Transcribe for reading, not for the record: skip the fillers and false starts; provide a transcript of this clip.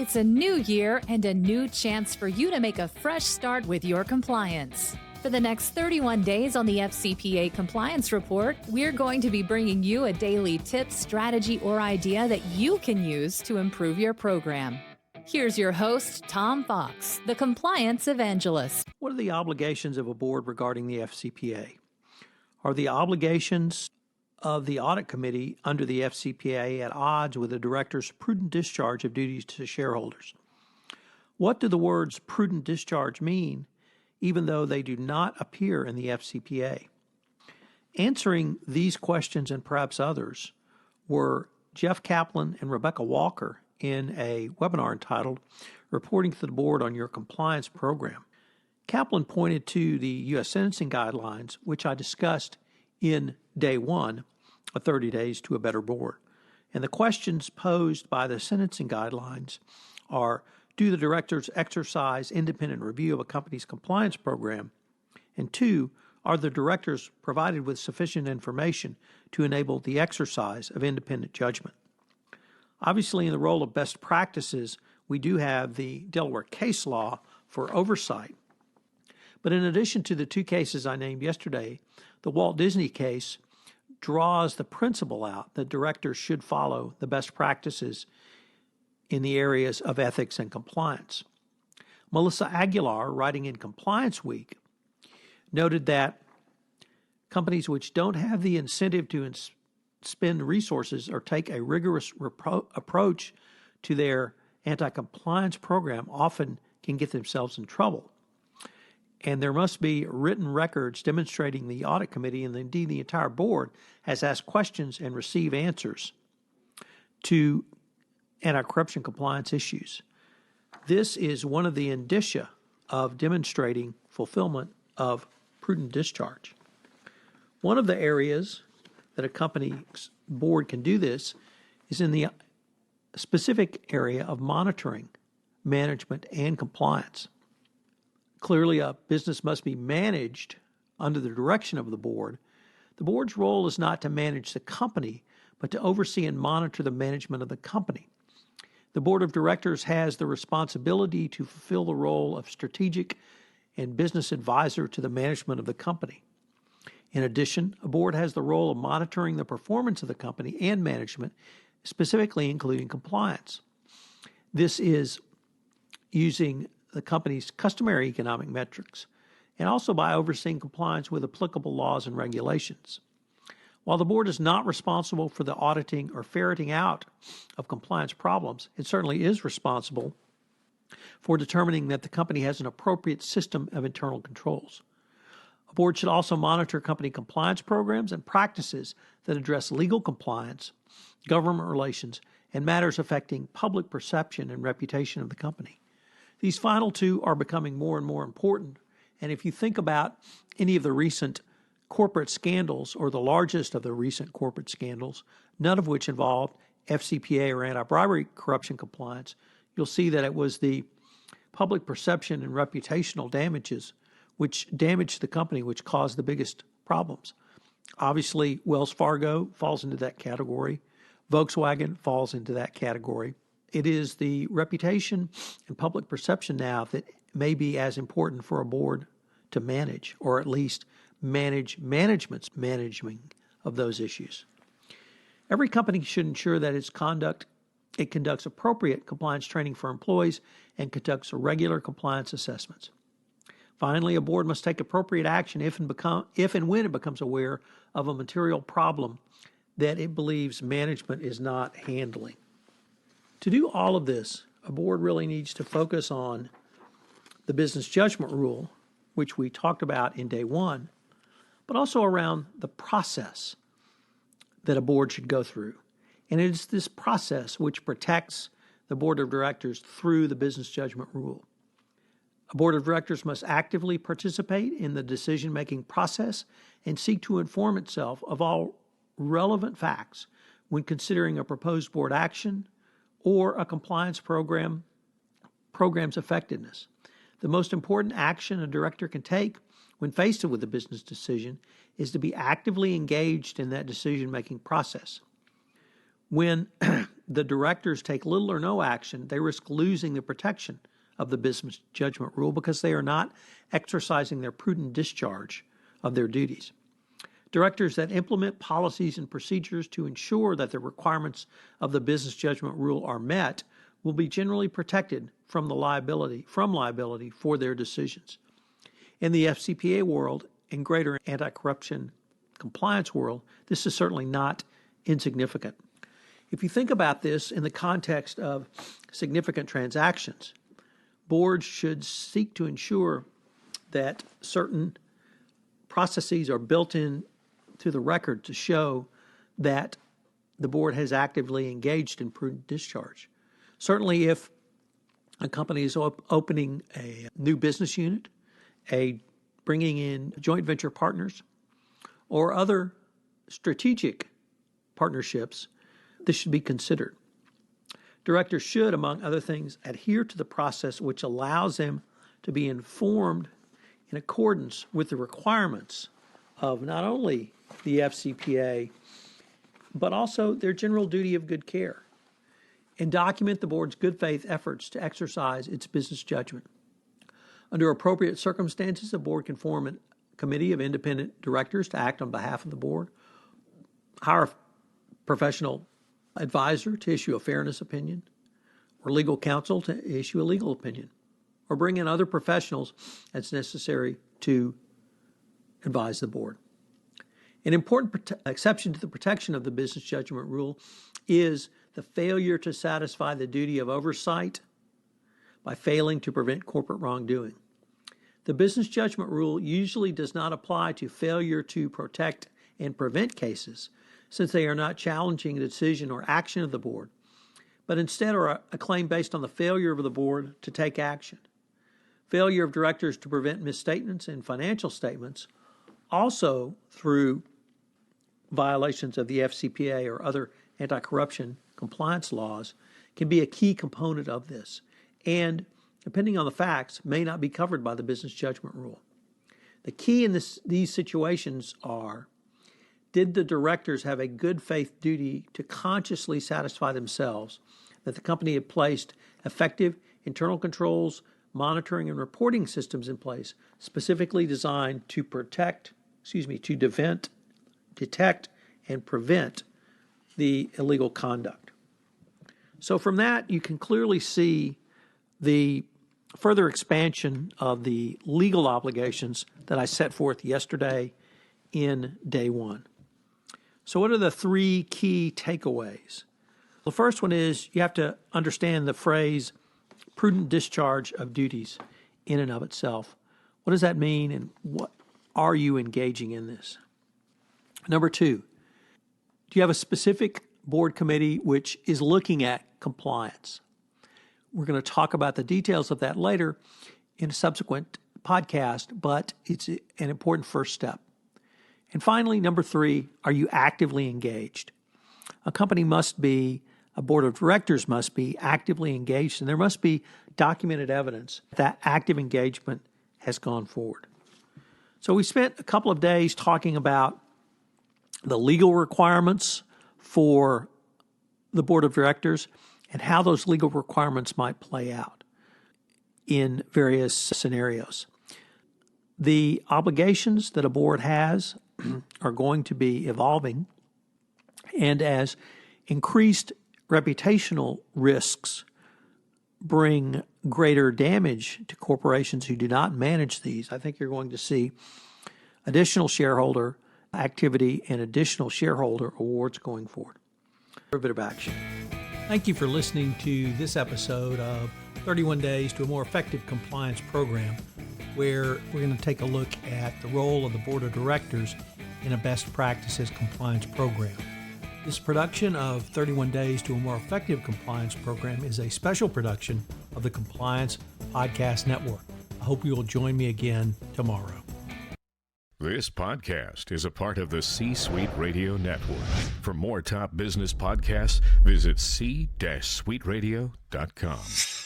It's a new year and a new chance for you to make a fresh start with your compliance. For the next 31 days on the FCPA Compliance Report, we're going to be bringing you a daily tip, strategy, or idea that you can use to improve your program. Here's your host, Tom Fox, the Compliance Evangelist. What are the obligations of a board regarding the FCPA? Are the obligations of the audit committee under the FCPA at odds with the director's prudent discharge of duties to shareholders? What do the words prudent discharge mean, even though they do not appear in the FCPA? Answering these questions and perhaps others were Jeff Kaplan and Rebecca Walker in a webinar entitled Reporting to the Board on Your Compliance Program. Kaplan pointed to the U.S. sentencing guidelines, which I discussed in day one of 30 Days to a Better Board. And the questions posed by the sentencing guidelines are, do the directors exercise independent review of a company's compliance program? And two, are the directors provided with sufficient information to enable the exercise of independent judgment? Obviously, in the role of best practices, we do have the Delaware case law for oversight. But in addition to the two cases I named yesterday, the Walt Disney case draws the principle out that directors should follow the best practices in the areas of ethics and compliance. Melissa Aguilar, writing in Compliance Week, noted that companies which don't have the incentive to spend resources or take a rigorous approach to their anti-compliance program often can get themselves in trouble. And there must be written records demonstrating the audit committee and indeed the entire board has asked questions and received answers to anti-corruption compliance issues. This is one of the indicia of demonstrating fulfillment of prudent discharge. One of the areas that a company's board can do this is in the specific area of monitoring, management, and compliance. Clearly, a business must be managed under the direction of the board. The board's role is not to manage the company, but to oversee and monitor the management of the company. The board of directors has the responsibility to fulfill the role of strategic and business advisor to the management of the company. In addition, a board has the role of monitoring the performance of the company and management, specifically including compliance. This is using the company's customary economic metrics, and also by overseeing compliance with applicable laws and regulations. While the board is not responsible for the auditing or ferreting out of compliance problems, it certainly is responsible for determining that the company has an appropriate system of internal controls. A board should also monitor company compliance programs and practices that address legal compliance, government relations, and matters affecting public perception and reputation of the company. These final two are becoming more and more important, and if you think about any of the recent corporate scandals or the largest of the recent corporate scandals, none of which involved FCPA or anti-bribery corruption compliance, you'll see that it was the public perception and reputational damages which damaged the company, which caused the biggest problems. Obviously, Wells Fargo falls into that category. Volkswagen falls into that category. It is the reputation and public perception now that may be as important for a board to manage, or at least manage management's management of those issues. Every company should ensure that it conducts appropriate compliance training for employees and conducts regular compliance assessments. Finally, a board must take appropriate action if and when it becomes aware of a material problem that it believes management is not handling. To do all of this, a board really needs to focus on the business judgment rule, which we talked about in day one, but also around the process that a board should go through. And it is this process which protects the board of directors through the business judgment rule. A board of directors must actively participate in the decision-making process and seek to inform itself of all relevant facts when considering a proposed board action or a compliance program's effectiveness. The most important action a director can take when faced with a business decision is to be actively engaged in that decision-making process. When the directors take little or no action, they risk losing the protection of the business judgment rule because they are not exercising their prudent discharge of their duties. Directors that implement policies and procedures to ensure that the requirements of the business judgment rule are met will be generally protected from liability for their decisions. In the FCPA world and greater anti-corruption compliance world, this is certainly not insignificant. If you think about this in the context of significant transactions, boards should seek to ensure that certain processes are built in to the record to show that the board has actively engaged in prudent discharge. Certainly if a company is opening a new business unit, bringing in joint venture partners, or other strategic partnerships, this should be considered. Directors should, among other things, adhere to the process which allows them to be informed in accordance with the requirements of not only the FCPA, but also their general duty of good care, and document the board's good faith efforts to exercise its business judgment. Under appropriate circumstances, the board can form a committee of independent directors to act on behalf of the board, hire a professional advisor to issue a fairness opinion, or legal counsel to issue a legal opinion, or bring in other professionals as necessary to advise the board. An important exception to the protection of the business judgment rule is the failure to satisfy the duty of oversight by failing to prevent corporate wrongdoing. The business judgment rule usually does not apply to failure to protect and prevent cases, since they are not challenging a decision or action of the board, but instead are a claim based on the failure of the board to take action. Failure of directors to prevent misstatements in financial statements, also through violations of the FCPA or other anti-corruption compliance laws, can be a key component of this, and, depending on the facts, may not be covered by the business judgment rule. The key in these situations are: did the directors have a good faith duty to consciously satisfy themselves that the company had placed effective internal controls, monitoring, and reporting systems in place specifically designed to detect and prevent the illegal conduct? So from that, you can clearly see the further expansion of the legal obligations that I set forth yesterday in day one. So what are the three key takeaways? The first one is you have to understand the phrase prudent discharge of duties in and of itself. What does that mean, and what are you engaging in this? Number two, do you have a specific board committee which is looking at compliance? We're going to talk about the details of that later in a subsequent podcast, but it's an important first step. And finally, number three, are you actively engaged? A board of directors must be actively engaged, and there must be documented evidence that active engagement has gone forward. So we spent a couple of days talking about the legal requirements for the board of directors and how those legal requirements might play out in various scenarios. The obligations that a board has are going to be evolving, and as increased reputational risks bring greater damage to corporations who do not manage these, I think you're going to see additional shareholder activity and additional shareholder awards going forward. A bit of action. Thank you for listening to this episode of 31 Days to a More Effective Compliance Program, where we're going to take a look at the role of the Board of Directors in a best practices compliance program. This production of 31 Days to a More Effective Compliance Program is a special production of the Compliance Podcast Network. I hope you will join me again tomorrow. This podcast is a part of the C-Suite Radio Network. For more top business podcasts, visit c-suiteradio.com.